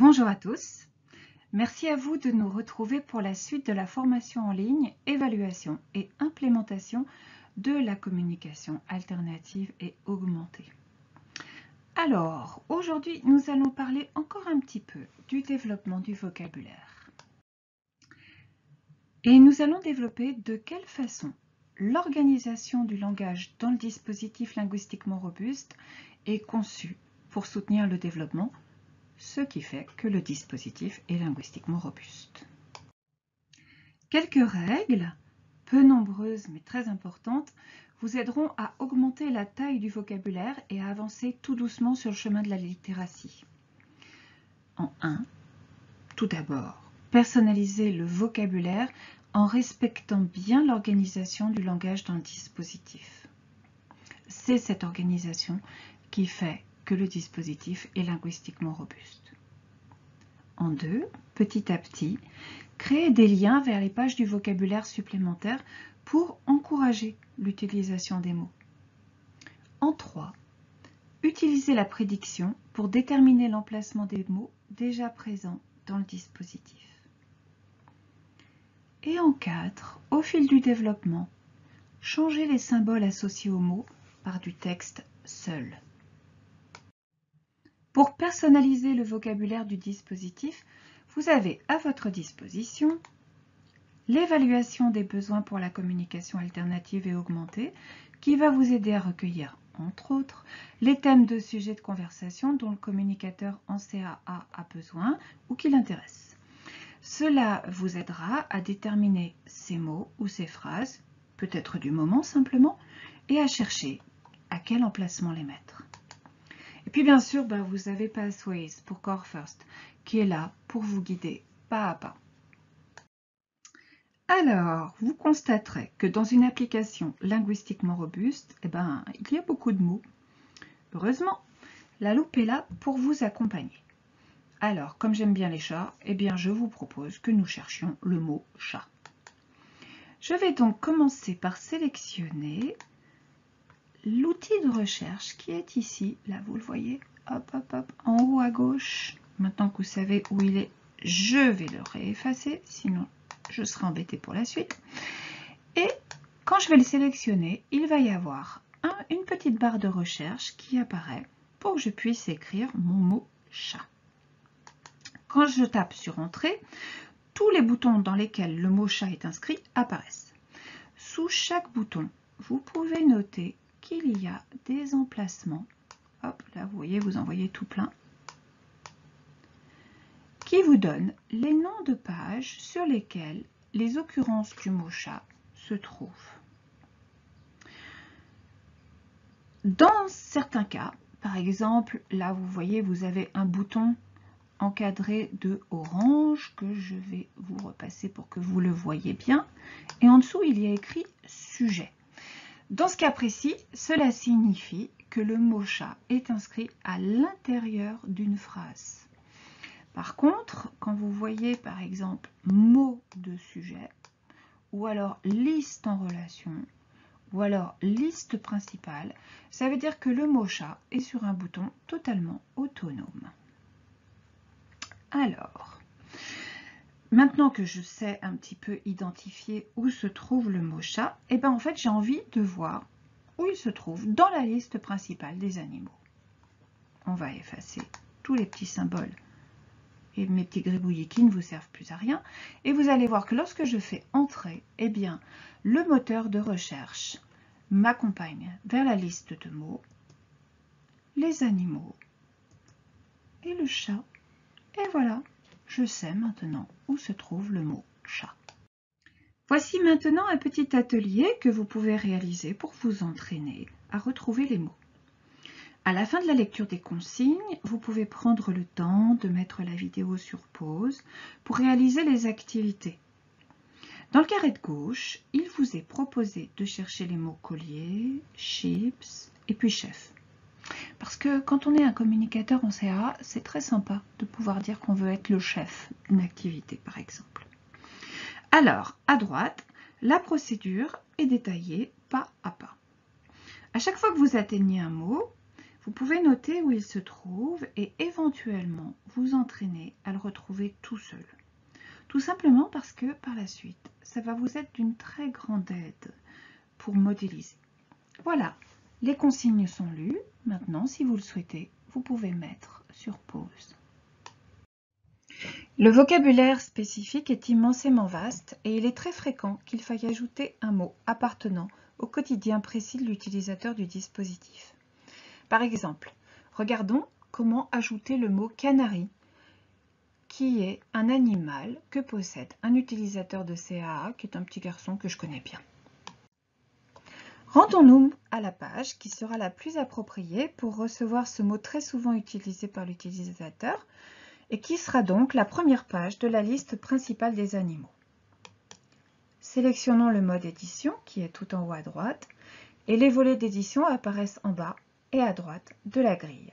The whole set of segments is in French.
Bonjour à tous, merci à vous de nous retrouver pour la suite de la formation en ligne, évaluation et implémentation de la communication alternative et augmentée. Alors, aujourd'hui, nous allons parler encore un petit peu du développement du vocabulaire. Et nous allons développer de quelle façon l'organisation du langage dans le dispositif linguistiquement robuste est conçue pour soutenir le développement, ce qui fait que le dispositif est linguistiquement robuste. Quelques règles, peu nombreuses mais très importantes, vous aideront à augmenter la taille du vocabulaire et à avancer tout doucement sur le chemin de la littératie. En 1, tout d'abord, personnaliser le vocabulaire en respectant bien l'organisation du langage dans le dispositif. C'est cette organisation qui fait que le dispositif est linguistiquement robuste. En 2, petit à petit, créer des liens vers les pages du vocabulaire supplémentaires pour encourager l'utilisation des mots. En 3, utiliser la prédiction pour déterminer l'emplacement des mots déjà présents dans le dispositif. Et en 4, au fil du développement, changer les symboles associés aux mots par du texte seul. Pour personnaliser le vocabulaire du dispositif, vous avez à votre disposition l'évaluation des besoins pour la communication alternative et augmentée qui va vous aider à recueillir, entre autres, les thèmes de sujets de conversation dont le communicateur en CAA a besoin ou qui l'intéresse. Cela vous aidera à déterminer ces mots ou ces phrases, peut-être du moment simplement, et à chercher à quel emplacement les mettre. Et puis bien sûr, vous avez Pathways pour Core First qui est là pour vous guider pas à pas. Alors, vous constaterez que dans une application linguistiquement robuste, il y a beaucoup de mots. Heureusement, la loupe est là pour vous accompagner. Alors, comme j'aime bien les chats, je vous propose que nous cherchions le mot chat. Je vais donc commencer par sélectionner l'outil de recherche qui est ici, là vous le voyez, hop, hop, hop, en haut à gauche. Maintenant que vous savez où il est, je vais le réeffacer, sinon je serai embêtée pour la suite. Et quand je vais le sélectionner, il va y avoir une petite barre de recherche qui apparaît pour que je puisse écrire mon mot chat. Quand je tape sur Entrée, tous les boutons dans lesquels le mot chat est inscrit apparaissent. Sous chaque bouton, vous pouvez noter qu'il y a des emplacements, hop, là vous voyez, vous en voyez tout plein, qui vous donnent les noms de pages sur lesquelles les occurrences du mot chat se trouvent. Dans certains cas, par exemple, là vous voyez, vous avez un bouton encadré de orange que je vais vous repasser pour que vous le voyez bien, et en dessous il y a écrit sujet. Dans ce cas précis, cela signifie que le mot chat est inscrit à l'intérieur d'une phrase. Par contre, quand vous voyez par exemple mot de sujet, ou alors liste en relation, ou alors liste principale, ça veut dire que le mot chat est sur un bouton totalement autonome. Alors, maintenant que je sais un petit peu identifier où se trouve le mot chat, en fait j'ai envie de voir où il se trouve dans la liste principale des animaux. On va effacer tous les petits symboles et mes petits gribouillis qui ne vous servent plus à rien. Et vous allez voir que lorsque je fais entrer, le moteur de recherche m'accompagne vers la liste de mots, les animaux et le chat. Et voilà, je sais maintenant où se trouve le mot chat. Voici maintenant un petit atelier que vous pouvez réaliser pour vous entraîner à retrouver les mots. À la fin de la lecture des consignes, vous pouvez prendre le temps de mettre la vidéo sur pause pour réaliser les activités. Dans le carré de gauche, il vous est proposé de chercher les mots collier, chips et puis chef. Parce que quand on est un communicateur en CAA, c'est très sympa de pouvoir dire qu'on veut être le chef d'une activité, par exemple. Alors, à droite, la procédure est détaillée pas à pas. À chaque fois que vous atteignez un mot, Vous pouvez noter où il se trouve et éventuellement vous entraîner à le retrouver tout seul. Tout simplement parce que par la suite, ça va vous être d'une très grande aide pour modéliser. Voilà, les consignes sont lues. Maintenant, si vous le souhaitez, vous pouvez mettre sur pause. Le vocabulaire spécifique est immensément vaste et il est très fréquent qu'il faille ajouter un mot appartenant au quotidien précis de l'utilisateur du dispositif. Par exemple, regardons comment ajouter le mot canari, qui est un animal que possède un utilisateur de CAA, qui est un petit garçon que je connais bien. Rendons-nous à la page qui sera la plus appropriée pour recevoir ce mot très souvent utilisé par l'utilisateur et qui sera donc la première page de la liste principale des animaux. Sélectionnons le mode édition qui est tout en haut à droite et les volets d'édition apparaissent en bas et à droite de la grille.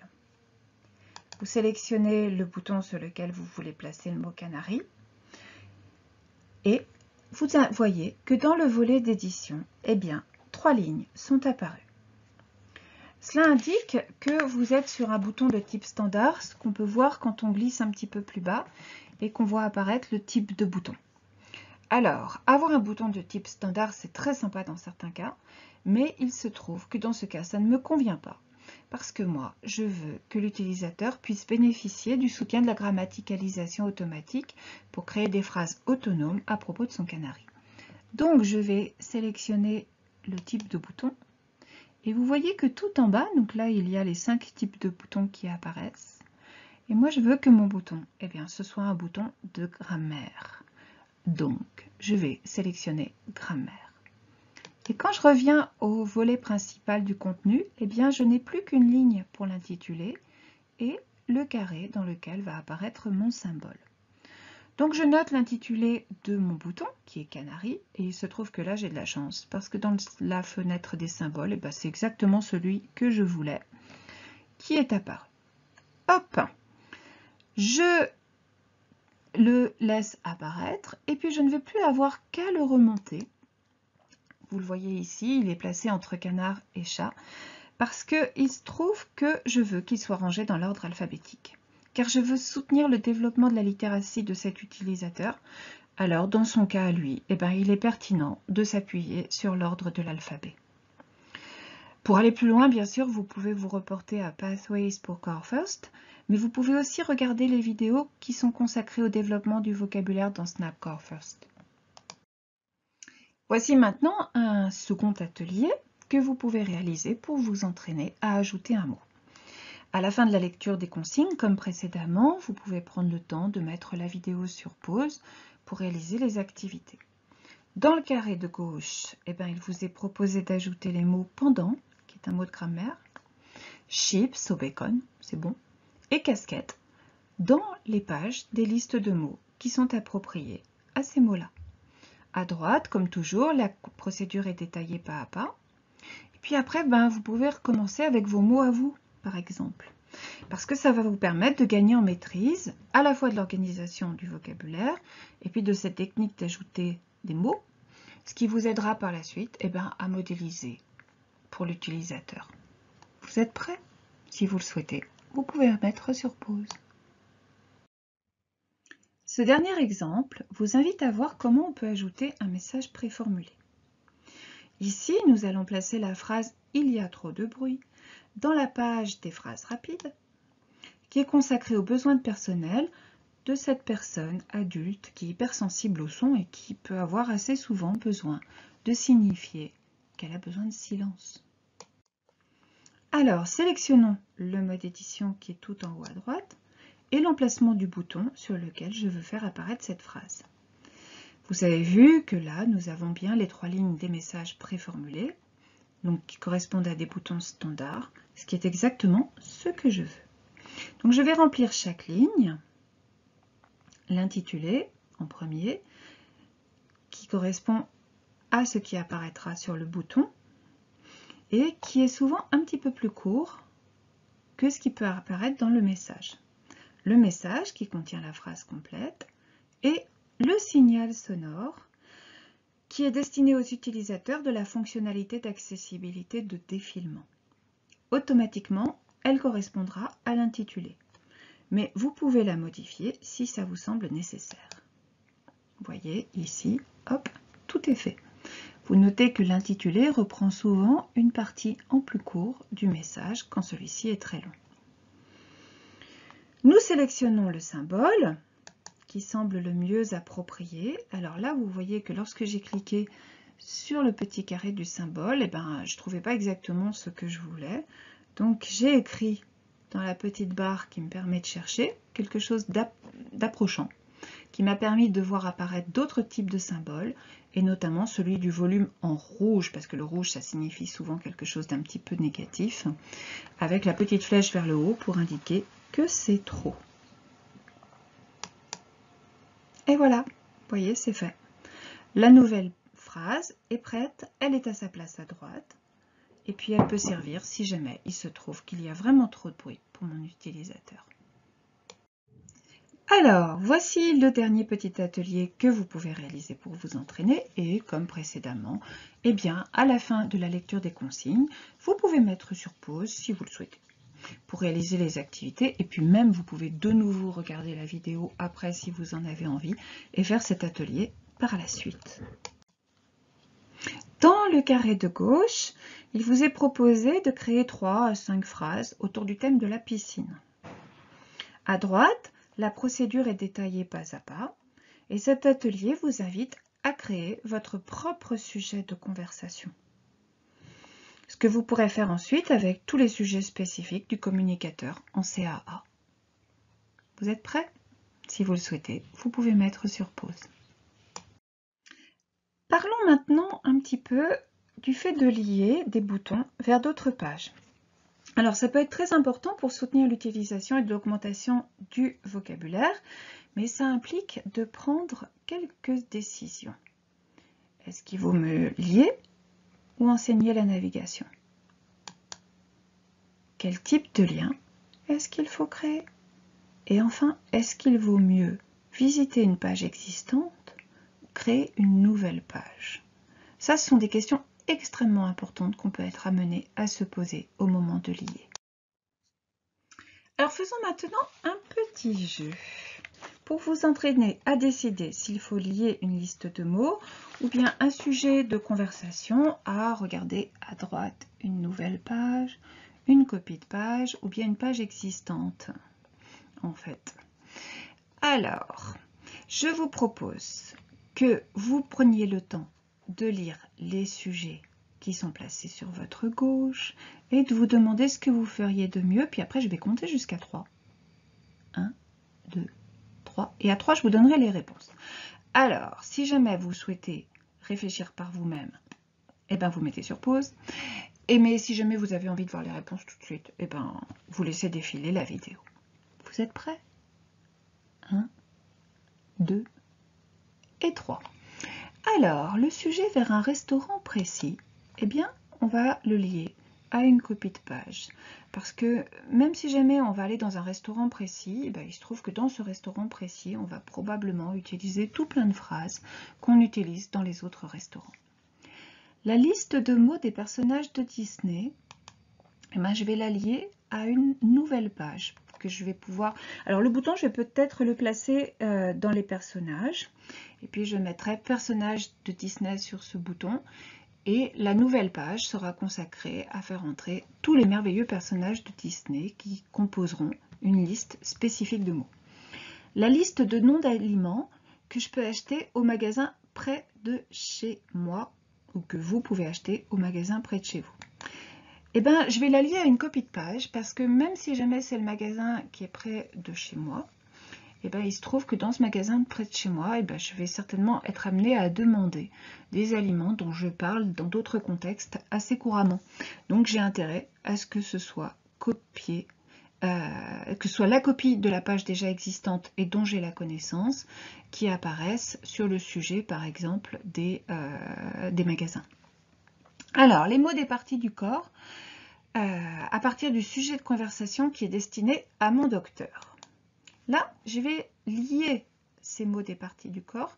Vous sélectionnez le bouton sur lequel vous voulez placer le mot canari et vous voyez que dans le volet d'édition, eh bien, 3 lignes sont apparues. Cela indique que vous êtes sur un bouton de type standard, ce qu'on peut voir quand on glisse un petit peu plus bas et qu'on voit apparaître le type de bouton. Alors, avoir un bouton de type standard, c'est très sympa dans certains cas, mais il se trouve que dans ce cas, ça ne me convient pas. Parce que moi, je veux que l'utilisateur puisse bénéficier du soutien de la grammaticalisation automatique pour créer des phrases autonomes à propos de son canari. Donc, je vais sélectionner le type de bouton. Et vous voyez que tout en bas, donc là, il y a les 5 types de boutons qui apparaissent. Et moi, je veux que mon bouton, eh bien, ce soit un bouton de grammaire. Donc, je vais sélectionner grammaire. Et quand je reviens au volet principal du contenu, eh bien, je n'ai plus qu'une ligne pour l'intituler et le carré dans lequel va apparaître mon symbole. Donc, je note l'intitulé de mon bouton, qui est canari, et il se trouve que là, j'ai de la chance, parce que dans la fenêtre des symboles, eh bien, c'est exactement celui que je voulais, qui est apparu. Hop! Je le laisse apparaître, et puis je ne vais plus avoir qu'à le remonter. Vous le voyez ici, il est placé entre canard et chat, parce qu'il se trouve que je veux qu'il soit rangé dans l'ordre alphabétique. Car je veux soutenir le développement de la littératie de cet utilisateur. Alors, dans son cas à lui, eh bien, il est pertinent de s'appuyer sur l'ordre de l'alphabet. Pour aller plus loin, bien sûr, vous pouvez vous reporter à Pathways pour Core First, mais vous pouvez aussi regarder les vidéos qui sont consacrées au développement du vocabulaire dans Snap Core First. Voici maintenant un second atelier que vous pouvez réaliser pour vous entraîner à ajouter un mot. À la fin de la lecture des consignes, comme précédemment, vous pouvez prendre le temps de mettre la vidéo sur pause pour réaliser les activités. Dans le carré de gauche, eh bien, il vous est proposé d'ajouter les mots pendant, qui est un mot de grammaire, chips au bacon, c'est bon, et casquette, dans les pages des listes de mots qui sont appropriés à ces mots-là. À droite, comme toujours, la procédure est détaillée pas à pas. Et puis après, vous pouvez recommencer avec vos mots à vous, par exemple. Parce que ça va vous permettre de gagner en maîtrise, à la fois de l'organisation du vocabulaire, et puis de cette technique d'ajouter des mots, ce qui vous aidera par la suite à modéliser pour l'utilisateur. Vous êtes prêts? Si vous le souhaitez, vous pouvez mettre sur pause. Ce dernier exemple vous invite à voir comment on peut ajouter un message préformulé. Ici, nous allons placer la phrase « Il y a trop de bruit » dans la page des phrases rapides, qui est consacrée aux besoins de personnel de cette personne adulte qui est hypersensible au son et qui peut avoir assez souvent besoin de signifier qu'elle a besoin de silence. Alors, sélectionnons le mode édition qui est tout en haut à droite et l'emplacement du bouton sur lequel je veux faire apparaître cette phrase. Vous avez vu que là, nous avons bien les 3 lignes des messages préformulés, donc qui correspondent à des boutons standards, ce qui est exactement ce que je veux. Donc je vais remplir chaque ligne, l'intitulé en premier, qui correspond à ce qui apparaîtra sur le bouton, et qui est souvent un petit peu plus court que ce qui peut apparaître dans le message. Le message qui contient la phrase complète et le signal sonore qui est destiné aux utilisateurs de la fonctionnalité d'accessibilité de défilement. Automatiquement, elle correspondra à l'intitulé. Mais vous pouvez la modifier si ça vous semble nécessaire. Vous voyez ici, hop, tout est fait. Vous notez que l'intitulé reprend souvent une partie en plus court du message quand celui-ci est très long. Nous sélectionnons le symbole qui semble le mieux approprié. Alors là, vous voyez que lorsque j'ai cliqué sur le petit carré du symbole, je ne trouvais pas exactement ce que je voulais. Donc j'ai écrit dans la petite barre qui me permet de chercher quelque chose d'approchant, qui m'a permis de voir apparaître d'autres types de symboles, et notamment celui du volume en rouge, parce que le rouge, ça signifie souvent quelque chose d'un petit peu négatif, avec la petite flèche vers le haut pour indiquer que c'est trop. Et voilà, vous voyez, c'est fait. La nouvelle phrase est prête, elle est à sa place à droite, et puis elle peut servir si jamais il se trouve qu'il y a vraiment trop de bruit pour mon utilisateur. Alors, voici le dernier petit atelier que vous pouvez réaliser pour vous entraîner et comme précédemment, à la fin de la lecture des consignes, vous pouvez mettre sur pause si vous le souhaitez pour réaliser les activités et puis même vous pouvez de nouveau regarder la vidéo après si vous en avez envie et faire cet atelier par la suite. Dans le carré de gauche, il vous est proposé de créer 3 à 5 phrases autour du thème de la piscine. À droite, la procédure est détaillée pas à pas et cet atelier vous invite à créer votre propre sujet de conversation. Ce que vous pourrez faire ensuite avec tous les sujets spécifiques du communicateur en CAA. Vous êtes prêts? Si vous le souhaitez, vous pouvez mettre sur pause. Parlons maintenant un petit peu du fait de lier des boutons vers d'autres pages. Alors ça peut être très important pour soutenir l'utilisation et l'augmentation du vocabulaire, mais ça implique de prendre quelques décisions. Est-ce qu'il vaut me lier ou enseigner la navigation? Quel type de lien est-ce qu'il faut créer? Et enfin, est-ce qu'il vaut mieux visiter une page existante ou créer une nouvelle page? Ça, ce sont des questions extrêmement importantes qu'on peut être amené à se poser au moment de lier. Alors faisons maintenant un petit jeu pour vous entraîner à décider s'il faut lier une liste de mots ou bien un sujet de conversation à regarder à droite une nouvelle page, une copie de page ou bien une page existante en fait. Alors, je vous propose que vous preniez le temps de lire les sujets qui sont placés sur votre gauche et de vous demander ce que vous feriez de mieux. Puis après, je vais compter jusqu'à 3. 1, 2, 3. Et à 3, je vous donnerai les réponses. Alors, si jamais vous souhaitez réfléchir par vous-même, vous mettez sur pause. Mais si jamais vous avez envie de voir les réponses tout de suite, vous laissez défiler la vidéo. Vous êtes prêts? 1, 2 et 3. Alors, le sujet vers un restaurant précis, on va le lier à une copie de page. Parce que même si jamais on va aller dans un restaurant précis, il se trouve que dans ce restaurant précis, on va probablement utiliser tout plein de phrases qu'on utilise dans les autres restaurants. La liste de mots des personnages de Disney, je vais la lier à une nouvelle page que je vais pouvoir... Alors le bouton, je vais peut-être le placer dans les personnages. Et puis je mettrai personnages de Disney sur ce bouton. Et la nouvelle page sera consacrée à faire entrer tous les merveilleux personnages de Disney qui composeront une liste spécifique de mots. La liste de noms d'aliments que je peux acheter au magasin près de chez moi ou que vous pouvez acheter au magasin près de chez vous. Je vais la lier à une copie de page parce que même si jamais c'est le magasin qui est près de chez moi, il se trouve que dans ce magasin près de chez moi, je vais certainement être amenée à demander des aliments dont je parle dans d'autres contextes assez couramment. Donc j'ai intérêt à ce que ce soit copié, que ce soit la copie de la page déjà existante et dont j'ai la connaissance qui apparaissent sur le sujet par exemple des magasins. Alors les mots des parties du corps à partir du sujet de conversation qui est destiné à mon docteur. Là, je vais lier ces mots des parties du corps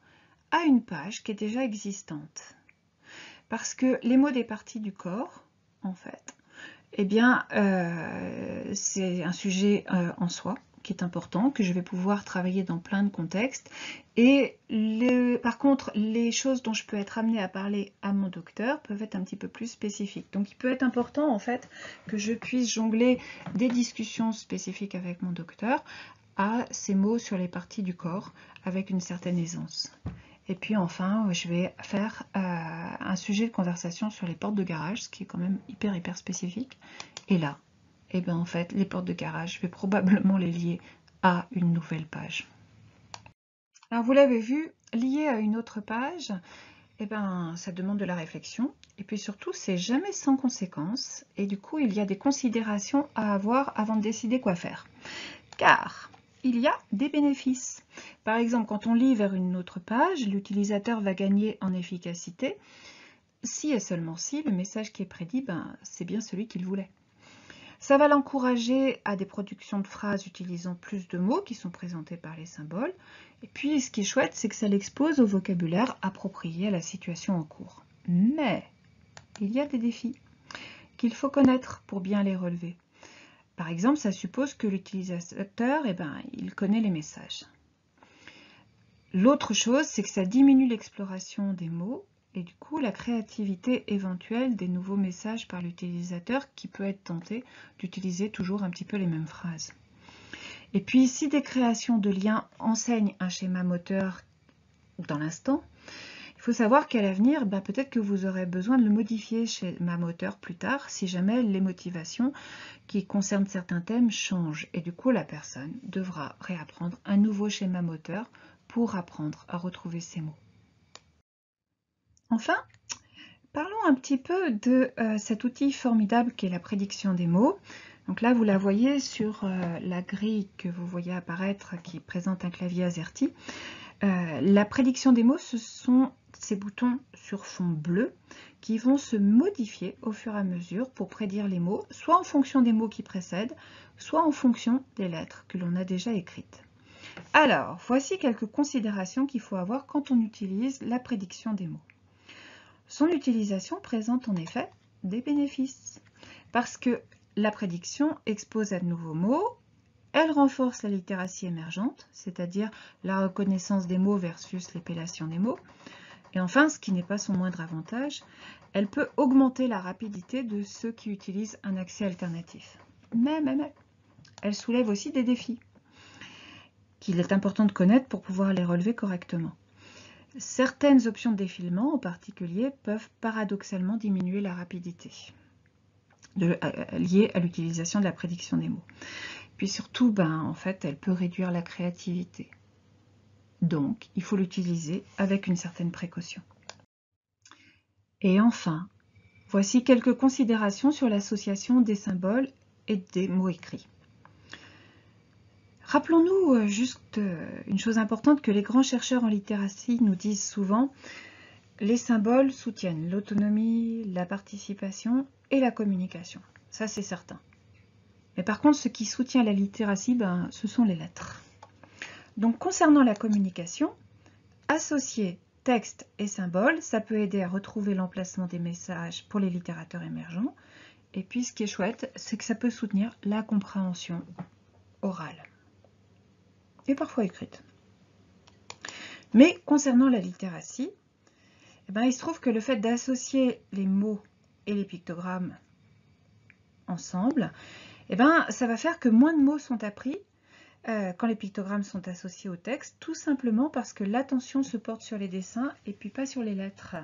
à une page qui est déjà existante. Parce que les mots des parties du corps, en fait, eh bien, c'est un sujet en soi qui est important, que je vais pouvoir travailler dans plein de contextes. Et par contre, les choses dont je peux être amenée à parler à mon docteur peuvent être un petit peu plus spécifiques. Donc, il peut être important, en fait, que je puisse jongler des discussions spécifiques avec mon docteur à ces mots sur les parties du corps avec une certaine aisance. Et puis enfin, je vais faire un sujet de conversation sur les portes de garage, ce qui est quand même hyper spécifique. Et là, eh ben en fait, les portes de garage, je vais probablement les lier à une nouvelle page. Alors vous l'avez vu, lié à une autre page, eh ben, ça demande de la réflexion. Et puis surtout, c'est jamais sans conséquence. Et du coup, il y a des considérations à avoir avant de décider quoi faire. Car il y a des bénéfices. Par exemple, quand on lit vers une autre page, l'utilisateur va gagner en efficacité si et seulement si le message qui est prédit, c'est bien celui qu'il voulait. Ça va l'encourager à des productions de phrases utilisant plus de mots qui sont présentés par les symboles. Et puis, ce qui est chouette, c'est que ça l'expose au vocabulaire approprié à la situation en cours. Mais il y a des défis qu'il faut connaître pour bien les relever. Par exemple, ça suppose que l'utilisateur, il connaît les messages. L'autre chose, c'est que ça diminue l'exploration des mots et du coup la créativité éventuelle des nouveaux messages par l'utilisateur qui peut être tenté d'utiliser toujours un petit peu les mêmes phrases. Et puis, si des créations de liens enseignent un schéma moteur dans l'instant, il faut savoir qu'à l'avenir, peut-être que vous aurez besoin de le modifier schéma moteur plus tard si jamais les motivations qui concernent certains thèmes changent. Et du coup, la personne devra réapprendre un nouveau schéma moteur pour apprendre à retrouver ces mots. Enfin, parlons un petit peu de cet outil formidable qu'est la prédiction des mots. Donc là, vous la voyez sur la grille que vous voyez apparaître qui présente un clavier AZERTY. La prédiction des mots, ce sont ces boutons sur fond bleu qui vont se modifier au fur et à mesure pour prédire les mots, soit en fonction des mots qui précèdent, soit en fonction des lettres que l'on a déjà écrites. Alors, voici quelques considérations qu'il faut avoir quand on utilise la prédiction des mots. Son utilisation présente en effet des bénéfices, parce que la prédiction expose à de nouveaux mots, elle renforce la littératie émergente, c'est-à-dire la reconnaissance des mots versus l'épellation des mots, et enfin, ce qui n'est pas son moindre avantage, elle peut augmenter la rapidité de ceux qui utilisent un accès alternatif. Mais, elle soulève aussi des défis qu'il est important de connaître pour pouvoir les relever correctement. Certaines options de défilement, en particulier, peuvent paradoxalement diminuer la rapidité liée à l'utilisation de la prédiction des mots. Puis surtout, en fait, elle peut réduire la créativité. Donc, il faut l'utiliser avec une certaine précaution. Et enfin, voici quelques considérations sur l'association des symboles et des mots écrits. Rappelons-nous juste une chose importante que les grands chercheurs en littératie nous disent souvent. Les symboles soutiennent l'autonomie, la participation et la communication. Ça, c'est certain. Mais par contre, ce qui soutient la littératie, ce sont les lettres. Donc, concernant la communication, associer texte et symbole, ça peut aider à retrouver l'emplacement des messages pour les littérateurs émergents. Et puis, ce qui est chouette, c'est que ça peut soutenir la compréhension orale et parfois écrite. Mais concernant la littératie, il se trouve que le fait d'associer les mots et les pictogrammes ensemble, ça va faire que moins de mots sont appris quand les pictogrammes sont associés au texte, tout simplement parce que l'attention se porte sur les dessins et puis pas sur les lettres.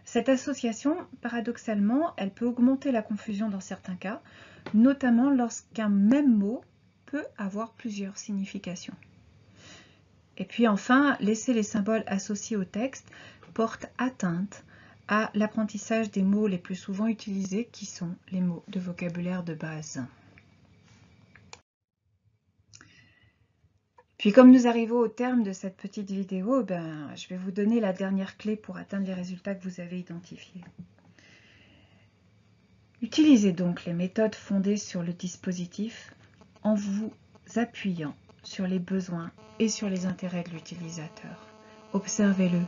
Cette association, paradoxalement, elle peut augmenter la confusion dans certains cas, notamment lorsqu'un même mot peut avoir plusieurs significations. Et puis enfin, laisser les symboles associés au texte porte atteinte à l'apprentissage des mots les plus souvent utilisés, qui sont les mots de vocabulaire de base. Puis comme nous arrivons au terme de cette petite vidéo, je vais vous donner la dernière clé pour atteindre les résultats que vous avez identifiés. Utilisez donc les méthodes fondées sur le dispositif en vous appuyant sur les besoins et sur les intérêts de l'utilisateur. Observez-le,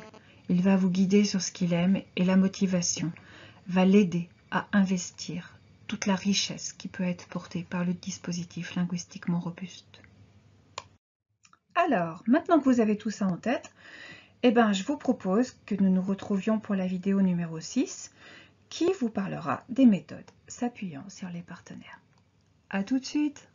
il va vous guider sur ce qu'il aime et la motivation va l'aider à investir toute la richesse qui peut être portée par le dispositif linguistiquement robuste. Alors, maintenant que vous avez tout ça en tête, je vous propose que nous nous retrouvions pour la vidéo numéro 6 qui vous parlera des méthodes s'appuyant sur les partenaires. À tout de suite!